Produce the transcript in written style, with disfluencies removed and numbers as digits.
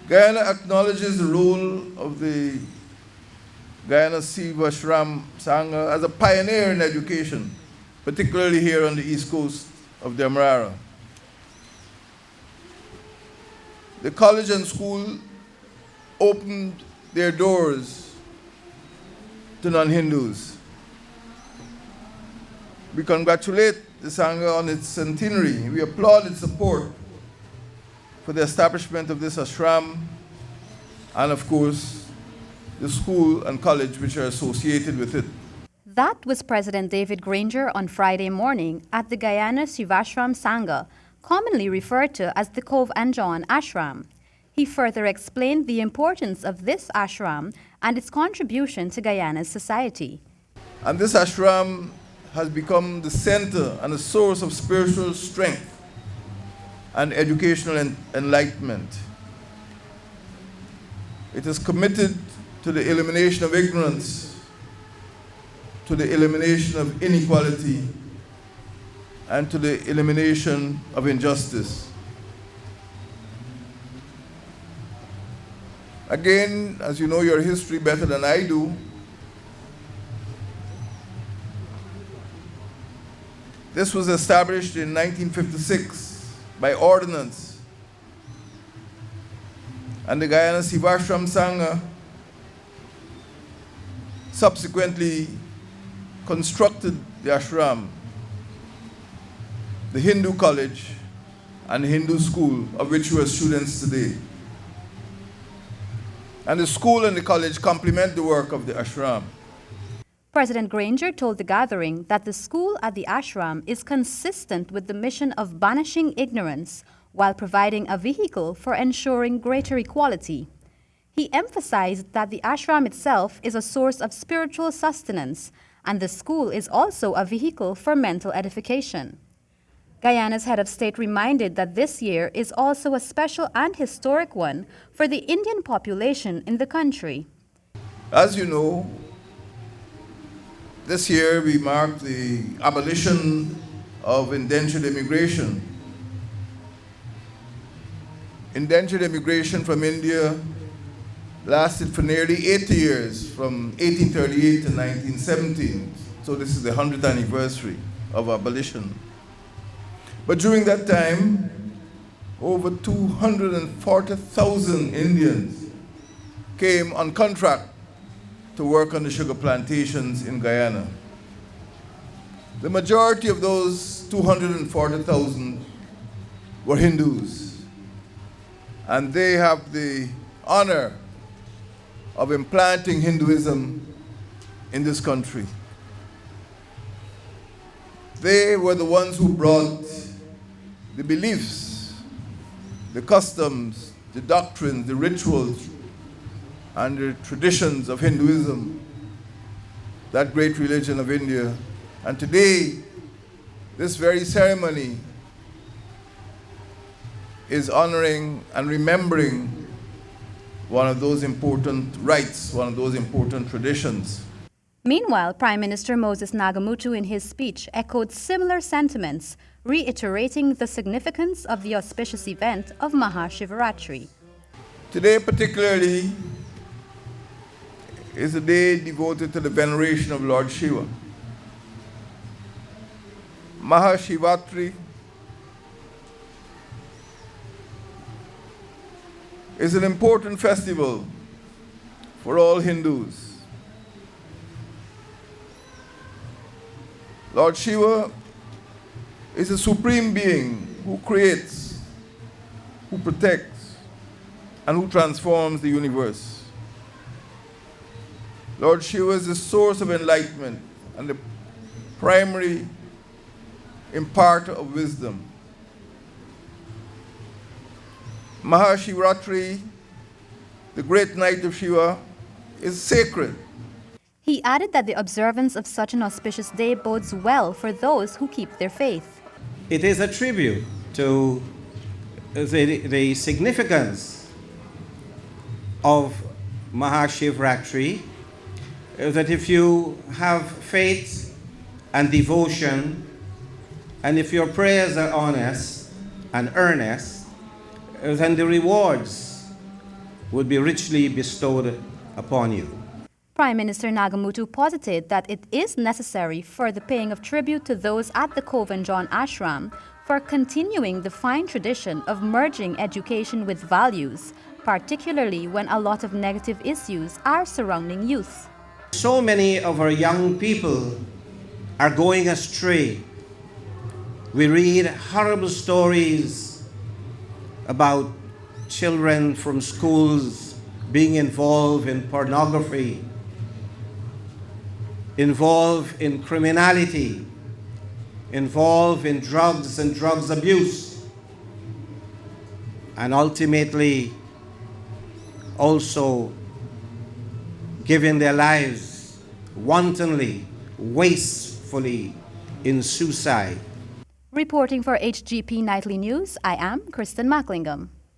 Guyana acknowledges the role of the Guyana Sevashram Sangha as a pioneer in education, particularly here on the east coast of the Demerara. The college and school opened their doors to non-Hindus. We congratulate the Sangha on its centenary. We applaud its support for the establishment of this ashram and, of course, the school and college which are associated with it. That was President David Granger on Friday morning at the Guyana Sevashram Sangha, commonly referred to as the Cove and John Ashram. He further explained the importance of this ashram and its contribution to Guyana's society. And this ashram has become the center and a source of spiritual strength and educational enlightenment. It is committed to the elimination of ignorance, to the elimination of inequality, and to the elimination of injustice. Again, as you know your history better than I do, this was established in 1956 by ordinance, and the Guyana Sevashram Sangha subsequently constructed the ashram, the Hindu college, and the Hindu school, of which you are students today. And the school and the college complement the work of the ashram. President Granger told the gathering that the school at the ashram is consistent with the mission of banishing ignorance while providing a vehicle for ensuring greater equality. He emphasized that the ashram itself is a source of spiritual sustenance, and the school is also a vehicle for mental edification. Guyana's head of state reminded that this year is also a special and historic one for the Indian population in the country. As you know, this year we mark the abolition of indentured immigration. Indentured immigration from India lasted for nearly 80 years, from 1838 to 1917. So this is the 100th anniversary of abolition. But during that time, over 240,000 Indians came on contract to work on the sugar plantations in Guyana. The majority of those 240,000 were Hindus, and they have the honor of implanting Hinduism in this country. They were the ones who brought the beliefs, the customs, the doctrines, the rituals, and the traditions of Hinduism, that great religion of India. And today, this very ceremony is honoring and remembering one of those important rites, one of those important traditions. Meanwhile, Prime Minister Moses Nagamutu in his speech echoed similar sentiments, reiterating the significance of the auspicious event of Maha Shivratri. Today particularly is a day devoted to the veneration of Lord Shiva. Maha Shivratri is an important festival for all Hindus. Lord Shiva is a supreme being who creates, who protects, and who transforms the universe. Lord Shiva is the source of enlightenment and the primary imparter of wisdom. Maha Shivratri, the great night of Shiva, is sacred. He added that the observance of such an auspicious day bodes well for those who keep their faith. It is a tribute to the significance of Maha Shivratri, that if you have faith and devotion, and if your prayers are honest and earnest, then the rewards would be richly bestowed upon you. Prime Minister Nagamutu posited that it is necessary for the paying of tribute to those at the Kovan John Ashram for continuing the fine tradition of merging education with values, particularly when a lot of negative issues are surrounding youth. So many of our young people are going astray. We read horrible stories about children from schools being involved in pornography, involved in criminality, involved in drugs and drugs abuse, and ultimately also giving their lives wantonly, wastefully in suicide. Reporting for HGP Nightly News, I am Kristen Macklingam.